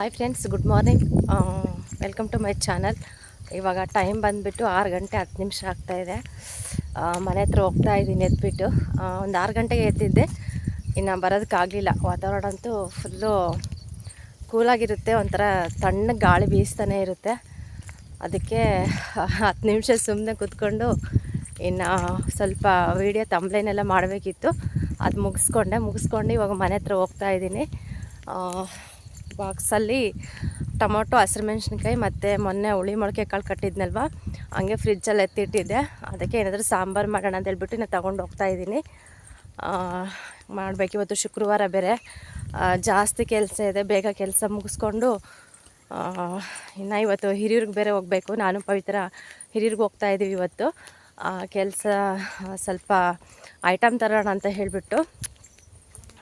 Hi friends, good morning. Welcome to my channel. ಇವಾಗ time ಬಂದುಬಿಟ್ಟು 6 ಗಂಟೆ 10 ನಿಮಿಷ ಆಗ್ತಾಯಿದೆ. ಮನೆ ಹತ್ರ ಹೋಗ್ತಾ ಇದ್ದೀನಿ ಎದ್ಬಿಟ್ಟು. ಒಂದು 6 ಗಂಟೆಗೆ ಎದ್ದಿದ್ದೆ, ಇನ್ನು ಬರೋದಕ್ಕಾಗಲಿಲ್ಲ. ವಾತಾವರಣ ಅಂತೂ ಫುಲ್ಲು ಕೂಲಾಗಿರುತ್ತೆ, ಒಂಥರ ತಣ್ಣಗೆ ಗಾಳಿ ಬೀಸ್ತಾನೆ ಇರುತ್ತೆ. ಅದಕ್ಕೆ 10 ನಿಮಿಷ ಸುಮ್ಮನೆ ಕೂತ್ಕೊಂಡು ಇನ್ನು ಸ್ವಲ್ಪ ವೀಡಿಯೋ ತಂಬ್ಲೈನೆಲ್ಲ ಮಾಡಬೇಕಿತ್ತು. ಅದು ಮುಗಿಸ್ಕೊಂಡು ಇವಾಗ ಮನೆ ಹತ್ರ ಹೋಗ್ತಾ ಇದ್ದೀನಿ. ಬಾಕ್ಸಲ್ಲಿ ಟೊಮೊಟೊ, ಹಸಿರು ಮೆಣಸಿನ್ಕಾಯಿ ಮತ್ತು ಮೊನ್ನೆ ಹುಳಿ ಮೊಳಕೆ ಕಾಳು ಕಟ್ಟಿದ್ನಲ್ವ, ಹಂಗೆ ಫ್ರಿಜ್ಜಲ್ಲಿ ಎತ್ತಿಟ್ಟಿದ್ದೆ. ಅದಕ್ಕೆ ಏನಾದರೂ ಸಾಂಬಾರು ಮಾಡೋಣ ಅಂತ ಹೇಳ್ಬಿಟ್ಟು ನಾನು ತೊಗೊಂಡು ಹೋಗ್ತಾಯಿದ್ದೀನಿ. ಮಾಡಬೇಕು. ಇವತ್ತು ಶುಕ್ರವಾರ ಬೇರೆ, ಜಾಸ್ತಿ ಕೆಲಸ ಇದೆ. ಬೇಗ ಕೆಲಸ ಮುಗಿಸ್ಕೊಂಡು ಇನ್ನು ಇವತ್ತು ಹಿರಿಯೂರಿಗೆ ಬೇರೆ ಹೋಗಬೇಕು. ನಾನು ಪವಿತ್ರ ಹಿರಿಯೂರಿಗೆ ಹೋಗ್ತಾಯಿದ್ದೀವಿ ಇವತ್ತು. ಕೆಲಸ ಸ್ವಲ್ಪ ಐಟಮ್ ತರೋಣ ಅಂತ ಹೇಳಿಬಿಟ್ಟು,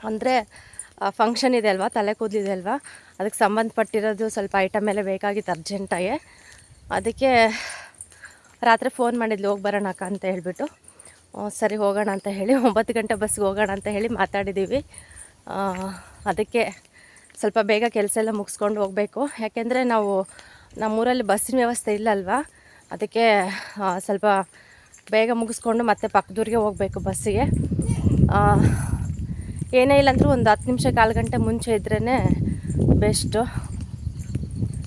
ಅಂದರೆ ಫಂಕ್ಷನ್ ಇದೆ ಅಲ್ವಾ, ತಲೆ ಕೂದಲಿದೆ ಅಲ್ವಾ, ಅದಕ್ಕೆ ಸಂಬಂಧಪಟ್ಟಿರೋದು ಸ್ವಲ್ಪ ಐಟಮ್ ಎಲ್ಲ ಬೇಕಾಗಿತ್ತು ಅರ್ಜೆಂಟಾಗಿ. ಅದಕ್ಕೆ ರಾತ್ರಿ ಫೋನ್ ಮಾಡಿದ್ಲು, ಹೋಗಿ ಬರೋಣ ಅಕ್ಕ ಅಂತ ಹೇಳಿಬಿಟ್ಟು. ಸರಿ ಹೋಗೋಣ ಅಂತ ಹೇಳಿ 9 ಗಂಟೆ ಬಸ್ಗೆ ಹೋಗೋಣ ಅಂತ ಹೇಳಿ ಮಾತಾಡಿದ್ದೀವಿ. ಅದಕ್ಕೆ ಸ್ವಲ್ಪ ಬೇಗ ಕೆಲಸ ಎಲ್ಲ ಮುಗಿಸ್ಕೊಂಡು ಹೋಗಬೇಕು. ಯಾಕೆಂದರೆ ನಮ್ಮೂರಲ್ಲಿ ಬಸ್ಸಿನ ವ್ಯವಸ್ಥೆ ಇಲ್ಲಲ್ವಾ, ಅದಕ್ಕೆ ಸ್ವಲ್ಪ ಬೇಗ ಮುಗಿಸ್ಕೊಂಡು ಮತ್ತೆ ಪಕ್ಕದೂರಿಗೆ ಹೋಗಬೇಕು ಬಸ್ಸಿಗೆ. ಏನೇ ಇಲ್ಲಾಂದರೂ ಒಂದು 10 ನಿಮಿಷ 1/4 ಗಂಟೆ ಮುಂಚೆ ಇದ್ರೇ ಬೆಸ್ಟು.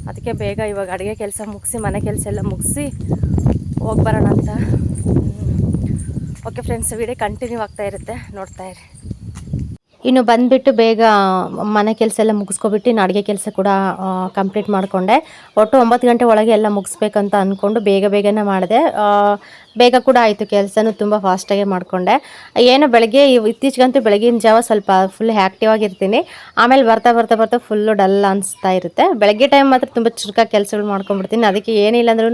ಅದಕ್ಕೆ ಬೇಗ ಇವಾಗ ಅಡುಗೆ ಕೆಲಸ ಮುಗಿಸಿ, ಮನೆ ಕೆಲಸ ಎಲ್ಲ ಮುಗಿಸಿ ಹೋಗಿ ಬರೋಣ ಅಂತ. ಓಕೆ ಫ್ರೆಂಡ್ಸ್, ವಿಡಿಯೋ ಕಂಟಿನ್ಯೂ ಆಗ್ತಾ ಇರುತ್ತೆ, ನೋಡ್ತಾ ಇರಿ. ಇನ್ನು ಬಂದುಬಿಟ್ಟು ಬೇಗ ಮನೆ ಕೆಲಸ ಎಲ್ಲ ಮುಗಿಸ್ಕೊಬಿಟ್ಟು ಇನ್ನು ಅಡುಗೆ ಕೆಲಸ ಕೂಡ ಕಂಪ್ಲೀಟ್ ಮಾಡಿಕೊಂಡೆ. ಒಟ್ಟು 9 ಗಂಟೆ ಒಳಗೆ ಎಲ್ಲ ಮುಗಿಸ್ಬೇಕಂತ ಅಂದ್ಕೊಂಡು ಬೇಗನೆ ಮಾಡಿದೆ. ಬೇಗ ಕೂಡ ಆಯಿತು, ಕೆಲಸನೂ ತುಂಬ ಫಾಸ್ಟಾಗೆ ಮಾಡಿಕೊಂಡೆ. ಏನೋ ಬೆಳಗ್ಗೆ ಇತ್ತೀಚೆಗಂತೂ ಬೆಳಗಿನ ಜಾವ ಸ್ವಲ್ಪ ಫುಲ್ ಆ್ಯಕ್ಟಿವ್ ಆಗಿರ್ತೀನಿ. ಆಮೇಲೆ ಬರ್ತಾ ಫುಲ್ಲು ಡಲ್ ಅನಿಸ್ತಾ ಇರುತ್ತೆ. ಬೆಳಗ್ಗೆ ಟೈಮ್ ಮಾತ್ರ ತುಂಬ ಚುರುಕಾಗಿ ಕೆಲಸಗಳು ಮಾಡ್ಕೊಂಡ್ಬಿಡ್ತೀನಿ. ಅದಕ್ಕೆ ಏನಿಲ್ಲ ಅಂದ್ರೂ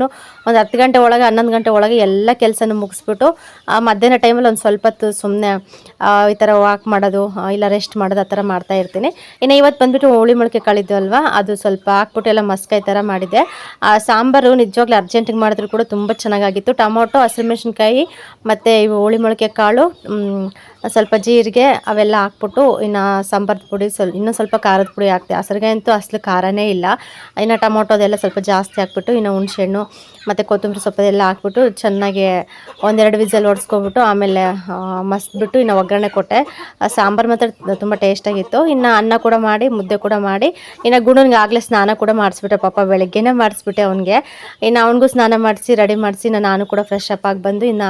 ಒಂದು 10 ಗಂಟೆ ಒಳಗೆ 11 ಗಂಟೆ ಒಳಗೆ ಎಲ್ಲ ಕೆಲಸನೂ ಮುಗಿಸ್ಬಿಟ್ಟು ಮಧ್ಯಾಹ್ನ ಟೈಮಲ್ಲಿ ಒಂದು ಸ್ವಲ್ಪ ಹೊತ್ತು ಸುಮ್ಮನೆ ಈ ಥರ ವಾಕ್ ಮಾಡೋದು, ಇಲ್ಲ ರೆಸ್ಟ್ ಮಾಡೋದು, ಆ ಥರ ಮಾಡ್ತಾ ಇರ್ತೀನಿ. ಇನ್ನು ಇವತ್ತು ಬಂದುಬಿಟ್ಟು ಹುಳಿ ಮೊಳಕೆ ಕಾಳಿದ್ದು ಅಲ್ವಾ, ಅದು ಸ್ವಲ್ಪ ಹಾಕ್ಬಿಟ್ಟು ಎಲ್ಲ ಮಸ್ಕಾಯಿ ಥರ ಮಾಡಿದ್ದೆ. ಸಾಂಬಾರು ನಿಜವಾಗ್ಲೂ ಅರ್ಜೆಂಟಿಗೆ ಮಾಡಿದ್ರು ಕೂಡ ತುಂಬ ಚೆನ್ನಾಗಾಗಿತ್ತು. ಟೊಮೊಟೊ, ಹಸಿಮೆಣಸಿನ್ಕಾಯಿ ಮತ್ತು ಇವು ಹುಳಿ ಮೊಳಕೆ ಕಾಳು, ಸ್ವಲ್ಪ ಜೀರಿಗೆ ಅವೆಲ್ಲ ಹಾಕ್ಬಿಟ್ಟು ಇನ್ನು ಸಾಂಬಾರು ಪುಡಿ ಇನ್ನೂ ಸ್ವಲ್ಪ ಖಾರದ ಪುಡಿ ಹಾಕ್ತೆ. ಹಸಿರುಗಾಯಿ ಅಂತೂ ಅಸಲು ಖಾರನೇ ಇಲ್ಲ. ಇನ್ನು ಟೊಮೊಟೊದೆಲ್ಲ ಸ್ವಲ್ಪ ಜಾಸ್ತಿ ಹಾಕ್ಬಿಟ್ಟು ಇನ್ನು ಹುಣಸೆಹಣ್ಣು ಮತ್ತು ಕೊತ್ತಂಬರಿ ಸೊಪ್ಪೆಲ್ಲ ಹಾಕ್ಬಿಟ್ಟು ಚೆನ್ನಾಗಿ 1-2 ವಿಸಲ್ ಹೊಡ್ಸ್ಕೊಬಿಟ್ಟು ಆಮೇಲೆ ಮಸ್ಬಿಟ್ಟು ಇನ್ನು ಒಗ್ಗರಣೆ ಕೊಟ್ಟೆ. ಸಾಂಬಾರು ಮಾತ್ರ ತುಂಬ ಟೇಸ್ಟಾಗಿತ್ತು. ಇನ್ನು ಅನ್ನ ಕೂಡ ಮಾಡಿ, ಮುದ್ದೆ ಕೂಡ ಮಾಡಿ, ಇನ್ನು ಗುಣನಿಗೆ ಆಗಲೇ ಸ್ನಾನ ಕೂಡ ಮಾಡಿಸ್ಬಿಟ್ಟೆ. ಪಾಪ ಬೆಳಗ್ಗೆನೇ ಮಾಡಿಸ್ಬಿಟ್ಟೆ ಅವನಿಗೆ. ಇನ್ನು ಅವನಿಗೂ ಸ್ನಾನ ಮಾಡಿಸಿ ರೆಡಿ ಮಾಡಿಸಿ ನಾನು ಕೂಡ ಫ್ರೆಶ್ ಅಪ್ ಆಗಿ ಬಂದು ಇನ್ನು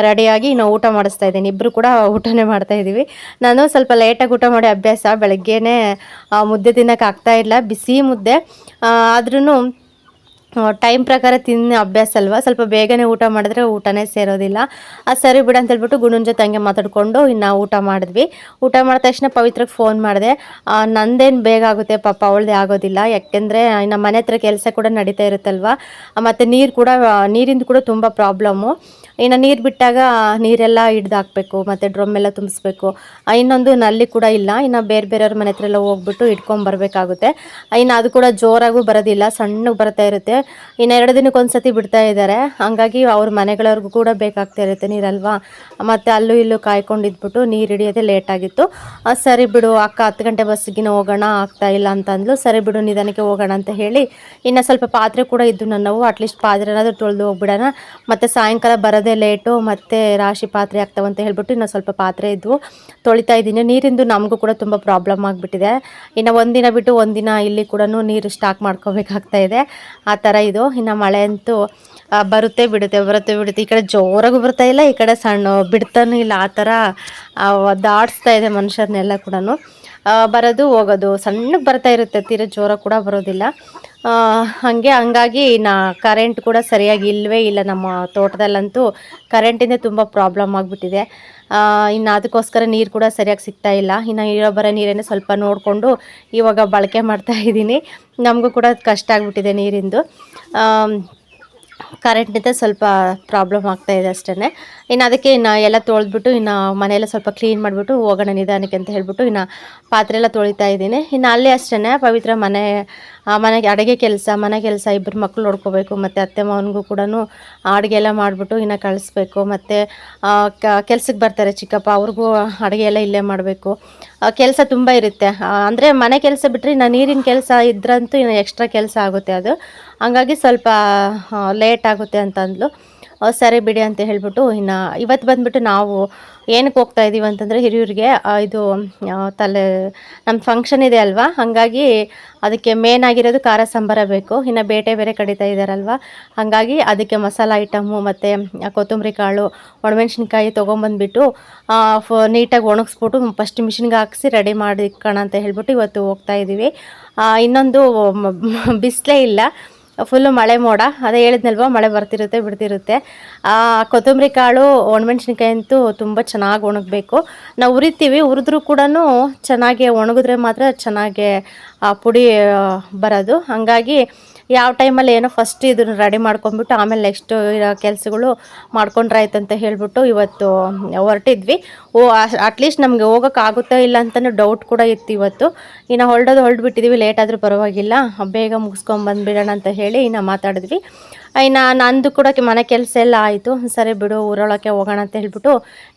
ರೆಡಿಯಾಗಿ ಇನ್ನು ಊಟ ಮಾಡಿಸ್ತಾ ಇದ್ದೀನಿ. ಇಬ್ಬರು ಕೂಡ ಊಟನೇ ಮಾಡ್ತಾಯಿದ್ದೀವಿ. ನಾನು ಸ್ವಲ್ಪ ಲೇಟಾಗಿ ಊಟ ಮಾಡಿ ಅಭ್ಯಾಸ. ಬೆಳಗ್ಗೆನೇ ಮುದ್ದೆ ತಿನ್ನೋಕೆ ಆಗ್ತಾಯಿಲ್ಲ, ಬಿಸಿ ಮುದ್ದೆ ಆದ್ರೂ ಟೈಮ್ ಪ್ರಕಾರ ತಿನ್ನೋ ಅಭ್ಯಾಸ ಅಲ್ವಾ, ಸ್ವಲ್ಪ ಬೇಗನೆ ಊಟ ಮಾಡಿದ್ರೆ ಊಟನೇ ಸೇರೋದಿಲ್ಲ. ಅದು ಸರಿ ಬಿಡು ಅಂತ ಹೇಳ್ಬಿಟ್ಟು ಗುಣನ ಜೊತೆ ಹಂಗೆ ಮಾತಾಡಿಕೊಂಡು ಇನ್ನು ಊಟ ಮಾಡಿದ್ವಿ. ಊಟ ಮಾಡಿದ ತಕ್ಷಣ ಪವಿತ್ರಕ್ಕೆ ಫೋನ್ ಮಾಡಿದೆ. ನಂದೇನು ಬೇಗ ಆಗುತ್ತೆ ಪಾಪ, ಅವಳದೇ ಆಗೋದಿಲ್ಲ. ಯಾಕೆಂದರೆ ಇನ್ನು ಮನೆ ಹತ್ರ ಕೆಲಸ ಕೂಡ ನಡೀತಾ ಇರುತ್ತಲ್ವ, ಮತ್ತು ನೀರಿಂದು ಕೂಡ ತುಂಬ ಪ್ರಾಬ್ಲಮ್ಮು. ಇನ್ನು ನೀರು ಬಿಟ್ಟಾಗ ನೀರೆಲ್ಲ ಹಿಡ್ದು ಹಾಕಬೇಕು, ಮತ್ತು ಡ್ರಮ್ಮೆಲ್ಲ ತುಂಬಿಸ್ಬೇಕು. ಇನ್ನೊಂದು ನಲ್ಲಿ ಕೂಡ ಇಲ್ಲ. ಇನ್ನು ಬೇರೆಯವ್ರ ಮನೆ ಹತ್ರ ಎಲ್ಲ ಹೋಗ್ಬಿಟ್ಟು ಇಟ್ಕೊಂಬರ್ಬೇಕಾಗುತ್ತೆ. ಇನ್ನು ಅದು ಕೂಡ ಜೋರಾಗೂ ಬರೋದಿಲ್ಲ, ಸಣ್ಣಗೆ ಬರ್ತಾ ಇರುತ್ತೆ. ಇನ್ನು 2 ದಿನಕ್ಕೆ ಒಂದು ಸತಿ ಬಿಡ್ತಾ ಇದ್ದಾರೆ. ಹಂಗಾಗಿ ಅವ್ರ ಮನೆಗಳವ್ರಿಗೂ ಕೂಡ ಬೇಕಾಗ್ತಾ ಇರುತ್ತೆ ನೀರಲ್ವಾ, ಮತ್ತು ಅಲ್ಲೂ ಇಲ್ಲೂ ಕಾಯ್ಕೊಂಡಿದ್ಬಿಟ್ಟು ನೀರು ಹಿಡಿಯೋದೇ ಲೇಟಾಗಿತ್ತು. ಸರಿ ಬಿಡು ಅಕ್ಕ, 10 ಗಂಟೆ ಬಸ್ಸಿಗಿನ ಹೋಗೋಣ, ಆಗ್ತಾ ಇಲ್ಲ ಅಂತಂದ್ಲು. ಸರಿ ಬಿಡು ನಿಧಾನಕ್ಕೆ ಹೋಗೋಣ ಅಂತ ಹೇಳಿ ಇನ್ನು ಸ್ವಲ್ಪ ಪಾತ್ರೆ ಕೂಡ ಇದ್ದು ನನ್ನವು, ಅಟ್ಲೀಸ್ಟ್ ಪಾತ್ರೆನಾದರೂ ತೊಳೆದು ಹೋಗ್ಬಿಡೋಣ, ಮತ್ತು ಸಾಯಂಕಾಲ ಬರೋದೇ ಲೇಟು, ಮತ್ತು ರಾಶಿ ಪಾತ್ರೆ ಆಗ್ತಾವಂತ ಹೇಳ್ಬಿಟ್ಟು ಇನ್ನು ಸ್ವಲ್ಪ ಪಾತ್ರೆ ಇದ್ವು ತೊಳಿತಾ ಇದ್ದೀನಿ. ನೀರಿಂದು ನಮಗೂ ಕೂಡ ತುಂಬ ಪ್ರಾಬ್ಲಮ್ ಆಗಿಬಿಟ್ಟಿದೆ. ಇನ್ನು ಒಂದಿನ ಬಿಟ್ಟು ಒಂದಿನ ಇಲ್ಲಿ ಕೂಡ ನೀರು ಸ್ಟಾಕ್ ಮಾಡ್ಕೋಬೇಕಾಗ್ತಾ ಇದೆ. ಆ ಥರ ಇದು. ಇನ್ನು ಮಳೆ ಅಂತೂ ಬರುತ್ತೆ ಬಿಡುತ್ತೆ. ಈ ಕಡೆ ಜೋರಾಗೂ ಬರ್ತಾ ಇಲ್ಲ, ಈ ಕಡೆ ಸಣ್ಣ ಬಿಡ್ತಾನೂ ಇಲ್ಲ. ಆ ಥರ ದಾಡಿಸ್ತಾ ಇದೆ ಮನುಷ್ಯರನ್ನೆಲ್ಲ ಕೂಡ. ಬರೋದು ಹೋಗೋದು ಸಣ್ಣಗೆ ಬರ್ತಾ ಇರುತ್ತೆ, ತೀರ ಜೋರ ಕೂಡ ಬರೋದಿಲ್ಲ. ಹಂಗಾಗಿ ಕರೆಂಟ್ ಕೂಡ ಸರಿಯಾಗಿ ಇಲ್ಲವೇ ಇಲ್ಲ. ನಮ್ಮ ತೋಟದಲ್ಲಂತೂ ಕರೆಂಟಿಂದ ತುಂಬ ಪ್ರಾಬ್ಲಮ್ ಆಗಿಬಿಟ್ಟಿದೆ. ಇನ್ನು ಅದಕ್ಕೋಸ್ಕರ ನೀರು ಕೂಡ ಸರಿಯಾಗಿ ಸಿಗ್ತಾ ಇಲ್ಲ. ಇನ್ನು ಇರೋ ಬರೋ ನೀರನ್ನೇ ಸ್ವಲ್ಪ ನೋಡಿಕೊಂಡು ಇವಾಗ ಬಳಕೆ ಮಾಡ್ತಾ ಇದ್ದೀನಿ. ನಮಗೂ ಕೂಡ ಕಷ್ಟ ಆಗಿಬಿಟ್ಟಿದೆ ನೀರಿಂದು. ಕರೆಂಟಿಂದ ಸ್ವಲ್ಪ ಪ್ರಾಬ್ಲಮ್ ಆಗ್ತಾಯಿದೆ ಅಷ್ಟೇ. ಇನ್ನು ಅದಕ್ಕೆ ಎಲ್ಲ ತೊಳೆದ್ಬಿಟ್ಟು ಇನ್ನು ಮನೆಯೆಲ್ಲ ಸ್ವಲ್ಪ ಕ್ಲೀನ್ ಮಾಡಿಬಿಟ್ಟು ಹೋಗೋಣ ನಿಧಾನಕ್ಕೆ ಅಂತ ಹೇಳ್ಬಿಟ್ಟು ಇನ್ನು ಪಾತ್ರೆ ಎಲ್ಲ ತೊಳಿತಾ ಇದ್ದೀನಿ. ಇನ್ನು ಅಲ್ಲೇ ಅಷ್ಟೇ ಪವಿತ್ರ ಮನೆ ಮನೆಗೆ ಅಡುಗೆ ಕೆಲಸ ಮನೆ ಕೆಲಸ ಇಬ್ಬರು ಮಕ್ಕಳು ನೋಡ್ಕೋಬೇಕು, ಮತ್ತು ಅತ್ತೆ ಮಾವನಿಗೂ ಕೂಡ ಅಡುಗೆ ಎಲ್ಲ ಮಾಡಿಬಿಟ್ಟು ಇನ್ನು ಕಳಿಸ್ಬೇಕು. ಮತ್ತು ಕೆಲ್ಸಕ್ಕೆ ಬರ್ತಾರೆ ಚಿಕ್ಕಪ್ಪ, ಅವ್ರಿಗೂ ಅಡುಗೆ ಎಲ್ಲ ಇಲ್ಲೇ ಮಾಡಬೇಕು. ಕೆಲಸ ತುಂಬ ಇರುತ್ತೆ. ಅಂದರೆ ಮನೆ ಕೆಲಸ ಬಿಟ್ಟರೆ ಇನ್ನು ನೀರಿನ ಕೆಲಸ ಇದ್ರಂತೂ ಇನ್ನು ಎಕ್ಸ್ಟ್ರಾ ಕೆಲಸ ಆಗುತ್ತೆ ಅದು. ಹಂಗಾಗಿ ಸ್ವಲ್ಪ ಲೇಟ್ ಆಗುತ್ತೆ ಅಂತ ಅಂದ್ಲು. ಸರಿ ಬಿಡಿ ಅಂತ ಹೇಳಿಬಿಟ್ಟು ಇನ್ನು ಇವತ್ತು ಬಂದುಬಿಟ್ಟು ನಾವು ಏನಕ್ಕೆ ಹೋಗ್ತಾ ಇದ್ದೀವಿ ಅಂತಂದರೆ ಹಿರಿಯೂರಿಗೆ ಇದು ತಲೆ ನಮ್ಮ ಫಂಕ್ಷನ್ ಇದೆ ಅಲ್ವಾ, ಹಾಗಾಗಿ ಅದಕ್ಕೆ ಮೇನ್ ಆಗಿರೋದು ಖಾರ ಸಾಂಬಾರ ಬೇಕು. ಇನ್ನು ಬೇಟೆ ಬೇರೆ ಕಡಿತಾ ಇದ್ದಾರಲ್ವ, ಹಾಗಾಗಿ ಅದಕ್ಕೆ ಮಸಾಲ ಐಟಮು ಮತ್ತು ಕೊತ್ತಂಬರಿ ಕಾಳು ಒಣಮೆಣ್ಸಿನ್ಕಾಯಿ ತೊಗೊಂಬಂದುಬಿಟ್ಟು ನೀಟಾಗಿ ಒಣಗಿಸ್ಬಿಟ್ಟು ಫಸ್ಟ್ ಮಿಷಿನ್ಗೆ ಹಾಕಿಸಿ ರೆಡಿ ಮಾಡಿ ಇಟ್ಕೋಣ ಅಂತ ಹೇಳ್ಬಿಟ್ಟು ಇವತ್ತು ಹೋಗ್ತಾ ಇದ್ದೀವಿ. ಇನ್ನೊಂದು ಬಿಸಿಲೇ ಇಲ್ಲ, ಫುಲ್ಲು ಮಳೆ ಮೋಡ. ಅದೇ ಹೇಳಿದ್ನಲ್ವ, ಮಳೆ ಬರ್ತಿರುತ್ತೆ ಬಿಡ್ತಿರುತ್ತೆ. ಕೊತ್ತಂಬರಿ ಕಾಳು ಒಣಮೆಣ್ಸಿನ್ಕಾಯಿ ಅಂತೂ ತುಂಬ ಚೆನ್ನಾಗಿ ಒಣಗಬೇಕು. ನಾವು ಹುರಿತೀವಿ, ಹುರಿದ್ರೂ ಕೂಡ ಚೆನ್ನಾಗಿ ಒಣಗಿದ್ರೆ ಮಾತ್ರ ಚೆನ್ನಾಗಿ ಪುಡಿ ಬರೋದು. ಹಾಗಾಗಿ ಯಾವ ಟೈಮಲ್ಲಿ ಏನೋ ಫಸ್ಟ್ ಇದನ್ನು ರೆಡಿ ಮಾಡ್ಕೊಂಡ್ಬಿಟ್ಟು ಆಮೇಲೆ ನೆಕ್ಸ್ಟು ಇರೋ ಕೆಲಸಗಳು ಮಾಡ್ಕೊಂಡ್ರೆ ಆಯ್ತು ಅಂತ ಹೇಳಿಬಿಟ್ಟು ಇವತ್ತು ಹೊರಟಿದ್ವಿ. ಅಟ್ಲೀಸ್ಟ್ ನಮಗೆ ಹೋಗೋಕ್ಕಾಗುತ್ತೋ ಇಲ್ಲ ಅಂತಲೂ ಡೌಟ್ ಕೂಡ ಇತ್ತು ಇವತ್ತು. ಇನ್ನು ಹೊರಡ್ಬಿಟ್ಟಿದ್ದೀವಿ, ಲೇಟ್ ಆದರೂ ಪರವಾಗಿಲ್ಲ, ಬೇಗ ಮುಗಿಸ್ಕೊಂಬಂದುಬಿಡೋಣ ಅಂತ ಹೇಳಿ ಇನ್ನು ಮಾತಾಡಿದ್ವಿ. ಇನ್ನು ನಂದು ಕೂಡ ಮನೆ ಕೆಲಸ ಎಲ್ಲ ಆಯಿತು. ಸರಿ ಬಿಡು, ಊರೊಳಕ್ಕೆ ಹೋಗೋಣ ಅಂತ ಹೇಳ್ಬಿಟ್ಟು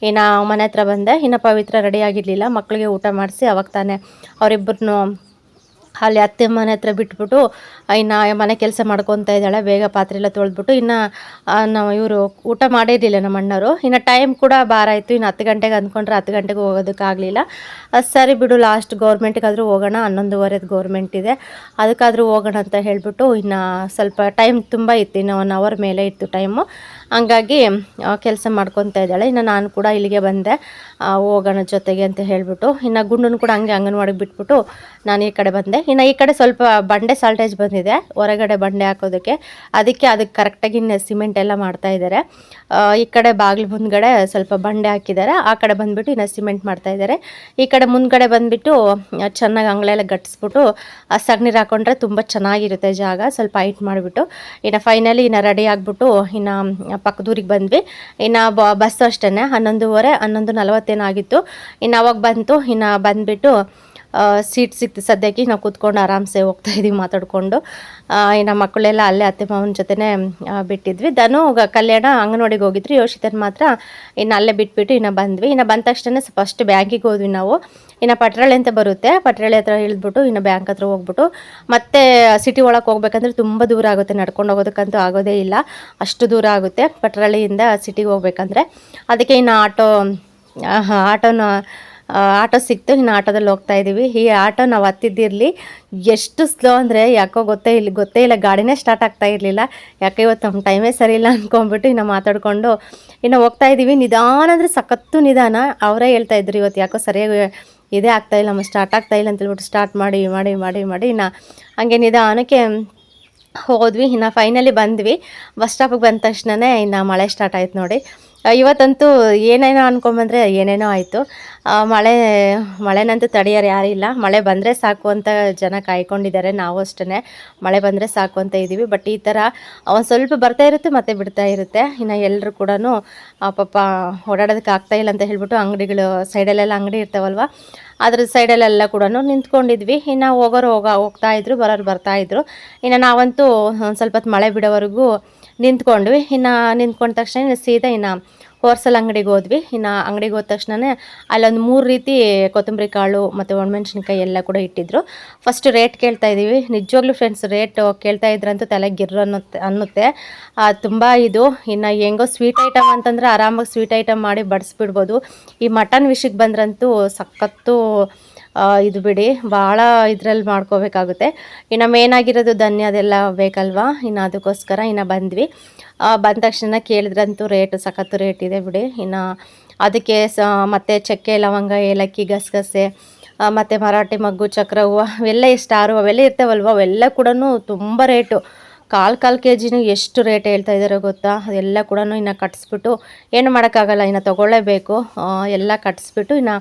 ಇನ್ನು ಮನೆ ಹತ್ರ ಬಂದೆ. ಇನ್ನು ಪವಿತ್ರ ರೆಡಿ ಆಗಿರಲಿಲ್ಲ, ಮಕ್ಕಳಿಗೆ ಊಟ ಮಾಡಿಸಿ ಅವಾಗ ತಾನೇ ಅವರಿಬ್ಬರನ್ನೂ ಅಲ್ಲಿ ಅತ್ತೆ ಮನೆ ಹತ್ರ ಬಿಟ್ಬಿಟ್ಟು ಇನ್ನು ಮನೆ ಕೆಲಸ ಮಾಡ್ಕೊತಾ ಇದ್ದಾಳೆ. ಬೇಗ ಪಾತ್ರೆ ಎಲ್ಲ ತೊಳೆದ್ಬಿಟ್ಟು ಇನ್ನು ನಾವು ಇವರು ಊಟ ಮಾಡಿರಲಿಲ್ಲ ನಮ್ಮ ಅಣ್ಣವರು. ಇನ್ನು ಟೈಮ್ ಕೂಡ ಬಾರ ಆಯಿತು. ಇನ್ನು 10 ಗಂಟೆಗೆ ಅಂದ್ಕೊಂಡ್ರೆ 10 ಗಂಟೆಗೆ ಹೋಗೋದಕ್ಕಾಗಲಿಲ್ಲ. ಸರಿ ಬಿಡು, ಲಾಸ್ಟ್ ಗೌರ್ಮೆಂಟ್ಗಾದರೂ ಹೋಗೋಣ, 11:15 ಗೌರ್ಮೆಂಟ್ ಇದೆ, ಅದಕ್ಕಾದರೂ ಹೋಗೋಣ ಅಂತ ಹೇಳಿಬಿಟ್ಟು ಇನ್ನು ಸ್ವಲ್ಪ ಟೈಮ್ ತುಂಬ ಇತ್ತು, ಇನ್ನು 1 ಅವರ್ ಮೇಲೆ ಇತ್ತು ಟೈಮು. ಹಂಗಾಗಿ ಕೆಲಸ ಮಾಡ್ಕೊತಾ ಇದ್ದಾಳೆ. ಇನ್ನು ನಾನು ಕೂಡ ಇಲ್ಲಿಗೆ ಬಂದೆ, ಹೋಗೋಣ ಜೊತೆಗೆ ಅಂತ ಹೇಳಿಬಿಟ್ಟು. ಇನ್ನು ಗುಂಡನ್ನು ಕೂಡ ಹಂಗೆ ಅಂಗನವಾಡಿಗೆ ಬಿಟ್ಬಿಟ್ಟು ನಾನು ಈ ಕಡೆ ಬಂದೆ. ಇನ್ನು ಈ ಕಡೆ ಸ್ವಲ್ಪ ಬಂಡೆ ಸಾಲ್ಟೇಜ್ ಬಂದಿದೆ ಹೊರಗಡೆ ಬಂಡೆ ಹಾಕೋದಕ್ಕೆ, ಅದಕ್ಕೆ ಕರೆಕ್ಟಾಗಿ ಸಿಮೆಂಟ್ ಎಲ್ಲ ಮಾಡ್ತಾಯಿದ್ದಾರೆ. ಈ ಕಡೆ ಬಾಗಿಲು ಮುಂದ್ಗಡೆ ಸ್ವಲ್ಪ ಬಂಡೆ ಹಾಕಿದ್ದಾರೆ, ಆ ಕಡೆ ಬಂದುಬಿಟ್ಟು ಇನ್ನು ಸಿಮೆಂಟ್ ಮಾಡ್ತಾಯಿದ್ದಾರೆ. ಈ ಕಡೆ ಮುಂದ್ಗಡೆ ಬಂದುಬಿಟ್ಟು ಚೆನ್ನಾಗಿ ಅಂಗಳೆಲ್ಲ ಗಟ್ಟಿಸ್ಬಿಟ್ಟು ಸಗಣೀರು ಹಾಕೊಂಡ್ರೆ ತುಂಬ ಚೆನ್ನಾಗಿರುತ್ತೆ ಜಾಗ. ಸ್ವಲ್ಪ ಹೈಟ್ ಮಾಡಿಬಿಟ್ಟು ಇನ್ನು ಫೈನಲಿ ಇನ್ನು ರೆಡಿ ಆಗಿಬಿಟ್ಟು ಇನ್ನು ಪಕ್ಕದೂರಿಗೆ ಬಂದ್ವಿ. ಇನ್ನು ಬಸ್ಸು ಅಷ್ಟೇ 11:30 11:40 ಆಗಿತ್ತು. ಇನ್ನು ಅವಾಗ ಬಂತು. ಇನ್ನು ಬಂದುಬಿಟ್ಟು ಸೀಟ್ ಸಿಕ್ತು ಸದ್ಯಕ್ಕೆ. ನಾವು ಕೂತ್ಕೊಂಡು ಆರಾಮ್ಸೆ ಹೋಗ್ತಾಯಿದ್ದೀವಿ ಮಾತಾಡಿಕೊಂಡು. ಇನ್ನು ಮಕ್ಕಳೆಲ್ಲ ಅಲ್ಲೇ ಅತ್ತೆ ಮಾವನ ಜೊತೆನೇ ಬಿಟ್ಟಿದ್ವಿ. ಧನು ಕಲ್ಯಾಣ ಅಂಗನವಾಡಿಗೆ ಹೋಗಿದ್ರು, ಯೋಷಿತನ ಮಾತ್ರ ಇನ್ನು ಅಲ್ಲೇ ಬಿಟ್ಬಿಟ್ಟು ಇನ್ನು ಬಂದ್ವಿ. ಇನ್ನು ಬಂದ ತಕ್ಷಣ ಫಸ್ಟ್ ಬ್ಯಾಂಕಿಗೆ ಹೋದ್ವಿ ನಾವು. ಇನ್ನು ಪಟ್ರಾಳಿ ಅಂತ ಬರುತ್ತೆ, ಪಟ್ರಾಳಿ ಹತ್ರ ಇಳಿದ್ಬಿಟ್ಟು ಇನ್ನು ಬ್ಯಾಂಕ್ ಹತ್ರ ಹೋಗ್ಬಿಟ್ಟು ಮತ್ತೆ ಸಿಟಿ ಒಳಗೆ ಹೋಗ್ಬೇಕಂದ್ರೆ ತುಂಬ ದೂರ ಆಗುತ್ತೆ, ನಡ್ಕೊಂಡು ಹೋಗೋದಕ್ಕಂತೂ ಆಗೋದೇ ಇಲ್ಲ, ಅಷ್ಟು ದೂರ ಆಗುತ್ತೆ ಪಟ್ರಾಳಿಯಿಂದ ಸಿಟಿಗೆ ಹೋಗ್ಬೇಕಂದ್ರೆ. ಅದಕ್ಕೆ ಇನ್ನು ಆಟೋ ಸಿಕ್ತು. ಇನ್ನು ಆಟೋದಲ್ಲಿ ಹೋಗ್ತಾ ಇದ್ದೀವಿ. ಈ ಆಟೋ ನಾವು ಹತ್ತಿದ್ದಿರಲಿ ಎಷ್ಟು ಸ್ಲೋ ಅಂದರೆ ಯಾಕೋ ಗೊತ್ತೇ ಇಲ್ಲ, ಗಾಡಿನೇ ಸ್ಟಾರ್ಟ್ ಆಗ್ತಾ ಇರಲಿಲ್ಲ. ಯಾಕೆ ಇವತ್ತು ನಮ್ಮ ಟೈಮೇ ಸರಿ ಇಲ್ಲ ಅಂದ್ಕೊಂಡ್ಬಿಟ್ಟು ಇನ್ನು ಮಾತಾಡಿಕೊಂಡು ಇನ್ನು ಹೋಗ್ತಾ ಇದ್ದೀವಿ. ನಿಧಾನ ಅಂದರೆ ಸಖತ್ತು ನಿಧಾನ. ಅವರೇ ಹೇಳ್ತಾಯಿದ್ರು ಇವತ್ತು ಯಾಕೋ ಸರಿಯಾಗಿ ಇದೇ ಆಗ್ತಾಯಿಲ್ಲ, ನಮ್ಮ ಸ್ಟಾರ್ಟ್ ಆಗ್ತಾಯಿಲ್ಲ ಅಂತೇಳ್ಬಿಟ್ಟು ಸ್ಟಾರ್ಟ್ ಮಾಡಿ ಇನ್ನು ಹಂಗೆ ನಿಧಾನಕ್ಕೆ ಹೋದ್ವಿ. ಇನ್ನು ಫೈನಲಿ ಬಂದ್ವಿ. ಬಸ್ ಸ್ಟಾಪಿಗೆ ಬಂದ ತಕ್ಷಣವೇ ಇನ್ನು ಮಳೆ ಸ್ಟಾರ್ಟ್ ಆಯ್ತು ನೋಡಿ. ಇವತ್ತಂತೂ ಏನೇನೋ ಅಂದ್ಕೊಂಬಂದರೆ ಏನೇನೋ ಆಯಿತು. ಮಳೆನಂತೂ ತಡೆಯೋರು ಯಾರಿಲ್ಲ. ಮಳೆ ಬಂದರೆ ಸಾಕು ಅಂತ ಜನ ಕಾಯ್ಕೊಂಡಿದ್ದಾರೆ, ನಾವು ಅಷ್ಟೇ ಮಳೆ ಬಂದರೆ ಸಾಕು ಅಂತ ಇದ್ದೀವಿ. ಬಟ್ ಈ ಥರ ಒಂದು ಸ್ವಲ್ಪ ಬರ್ತಾ ಇರುತ್ತೆ ಮತ್ತು ಬಿಡ್ತಾ ಇರುತ್ತೆ. ಇನ್ನು ಎಲ್ಲರೂ ಕೂಡ ಪಾಪ ಓಡಾಡೋದಕ್ಕೆ ಆಗ್ತಾಯಿಲ್ಲ ಅಂತ ಹೇಳ್ಬಿಟ್ಟು ಅಂಗಡಿಗಳು ಸೈಡಲ್ಲೆಲ್ಲ ಅಂಗಡಿ ಇರ್ತಾವಲ್ವ, ಅದ್ರ ಸೈಡಲ್ಲೆಲ್ಲ ಕೂಡ ನಿಂತ್ಕೊಂಡಿದ್ವಿ. ಇನ್ನು ಹೋಗ್ತಾಯಿದ್ರು, ಬರೋರು ಬರ್ತಾಯಿದ್ರು. ಇನ್ನು ನಾವಂತೂ ಒಂದು ಸ್ವಲ್ಪ ಹೊತ್ತು ಮಳೆ ಬಿಡೋವರೆಗೂ ನಿಂತ್ಕೊಂಡ್ವಿ. ಇನ್ನು ನಿಂತ್ಕೊಂಡ ತಕ್ಷಣ ಸೀದಾ ಇನ್ನು ಹೋರ್ಸಲ್ ಅಂಗಡಿಗೆ ಹೋದ್ವಿ. ಇನ್ನು ಅಂಗಡಿಗೆ ಹೋದ ತಕ್ಷಣವೇ ಅಲ್ಲೊಂದು 3 ರೀತಿ ಕೊತ್ತಂಬರಿ ಕಾಳು ಮತ್ತು ಒಣಮೆಣ್ಸಿನ್ಕಾಯಿ ಎಲ್ಲ ಕೂಡ ಇಟ್ಟಿದ್ರು. ಫಸ್ಟ್ ರೇಟ್ ಕೇಳ್ತಾ ಇದ್ದೀವಿ. ನಿಜವಾಗ್ಲೂ ಫ್ರೆಂಡ್ಸ್, ರೇಟ್ ಕೇಳ್ತಾ ಇದ್ರಂತೂ ತಲೆ ಗಿರ್ರು ಅನ್ನುತ್ತೆ ತುಂಬ. ಇದು ಇನ್ನು ಹೆಂಗೋ ಸ್ವೀಟ್ ಐಟಮ್ ಅಂತಂದರೆ ಆರಾಮಾಗಿ ಸ್ವೀಟ್ ಐಟಮ್ ಮಾಡಿ ಬಡಿಸ್ಬಿಡ್ಬೋದು. ಈ ಮಟನ್ ವಿಷಯಕ್ಕೆ ಬಂದ್ರಂತೂ ಸಖತ್ತು ಇದು ಬಿಡಿ, ಭಾಳ ಇದರಲ್ಲಿ ಮಾಡ್ಕೋಬೇಕಾಗುತ್ತೆ. ಇನ್ನು ಮೇನಾಗಿರೋದು ಧನ್ಯ ಅದೆಲ್ಲ ಬೇಕಲ್ವಾ, ಇನ್ನು ಅದಕ್ಕೋಸ್ಕರ ಇನ್ನು ಬಂದ್ವಿ. ಬಂದ ತಕ್ಷಣ ಕೇಳಿದ್ರಂತೂ ರೇಟು ಸಖತ್ತು ರೇಟ್ ಇದೆ ಬಿಡಿ. ಇನ್ನು ಅದಕ್ಕೆ ಮತ್ತು ಚಕ್ಕೆ ಲವಂಗ ಏಲಕ್ಕಿ ಗಸಗಸೆ ಮತ್ತು ಮರಾಠಿ ಮಗ್ಗು ಚಕ್ರ ಹೂವು ಅವೆಲ್ಲ ಸ್ಟಾರು ಅವೆಲ್ಲ ಇರ್ತಾವಲ್ವ, ಅವೆಲ್ಲ ಕೂಡ ತುಂಬ ರೇಟು. ಕಾಲು KGನೂ ಎಷ್ಟು ರೇಟ್ ಹೇಳ್ತಾ ಇದ್ದಾರೆ ಗೊತ್ತಾ. ಅದೆಲ್ಲ ಕೂಡ ಇನ್ನು ಕಟ್ಸ್ಬಿಟ್ಟು ಏನು ಮಾಡೋಕ್ಕಾಗಲ್ಲ, ಇನ್ನು ತೊಗೊಳ್ಳೇಬೇಕು. ಎಲ್ಲ ಕಟ್ಸ್ಬಿಟ್ಟು ಇನ್ನು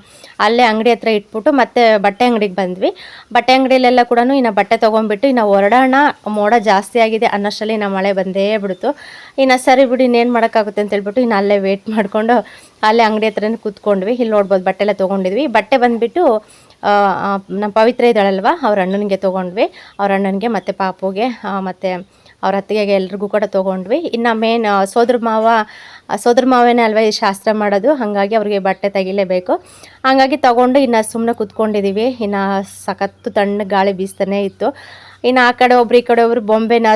ಅಲ್ಲೇ ಅಂಗಡಿ ಹತ್ರ ಇಟ್ಬಿಟ್ಟು ಮತ್ತೆ ಬಟ್ಟೆ ಅಂಗಡಿಗೆ ಬಂದ್ವಿ. ಬಟ್ಟೆ ಅಂಗಡಿಯಲ್ಲೆಲ್ಲ ಕೂಡ ಇನ್ನು ಬಟ್ಟೆ ತೊಗೊಂಡ್ಬಿಟ್ಟು ಇನ್ನು ಹೊರಡೋಣ, ಮೋಡ ಜಾಸ್ತಿ ಆಗಿದೆ ಅನ್ನೋಷ್ಟರಲ್ಲಿ ಇನ್ನು ಮಳೆ ಬಂದೇ ಬಿಡ್ತು. ಇನ್ನು ಸರಿ ಬಿಡಿ, ಇನ್ನೇನು ಮಾಡೋಕ್ಕಾಗುತ್ತೆ ಅಂತ ಹೇಳ್ಬಿಟ್ಟು ಇನ್ನು ಅಲ್ಲೇ ವೇಟ್ ಮಾಡಿಕೊಂಡು ಅಲ್ಲೇ ಅಂಗಡಿ ಹತ್ರನೇ ಕೂತ್ಕೊಂಡ್ವಿ. ಇಲ್ಲಿ ನೋಡ್ಬೋದು ಬಟ್ಟೆ ಎಲ್ಲ ತೊಗೊಂಡಿದ್ವಿ. ಬಟ್ಟೆ ಬಂದುಬಿಟ್ಟು ನಮ್ಮ ಪವಿತ್ರ ಇದ್ದಾಳಲ್ವ ಅವ್ರ ಅಣ್ಣನಿಗೆ ತೊಗೊಂಡ್ವಿ. ಅವ್ರ ಅಣ್ಣನಿಗೆ ಮತ್ತು ಪಾಪುಗೆ ಮತ್ತು ಅವ್ರ ಅತ್ತಿಗೆಗೆ ಎಲ್ರಿಗೂ ಕೂಡ ತೊಗೊಂಡ್ವಿ. ಇನ್ನು ಮೇನ್ ಸೋದರ ಮಾವನೇ ಅಲ್ವ ಈ ಶಾಸ್ತ್ರ ಮಾಡೋದು, ಹಾಗಾಗಿ ಅವ್ರಿಗೆ ಬಟ್ಟೆ ತೆಗಿಲೇಬೇಕು. ಹಾಗಾಗಿ ತೊಗೊಂಡು ಇನ್ನು ಸುಮ್ಮನೆ ಕೂತ್ಕೊಂಡಿದ್ದೀವಿ. ಇನ್ನು ಸಖತ್ತು ತಣ್ಣಗೆ ಗಾಳಿ ಬೀಸ್ತಾನೆ ಇತ್ತು. ಇನ್ನು ಆ ಕಡೆ ಒಬ್ರು ಈ ಕಡೆ ಒಬ್ರು ಬೊಂಬೆನ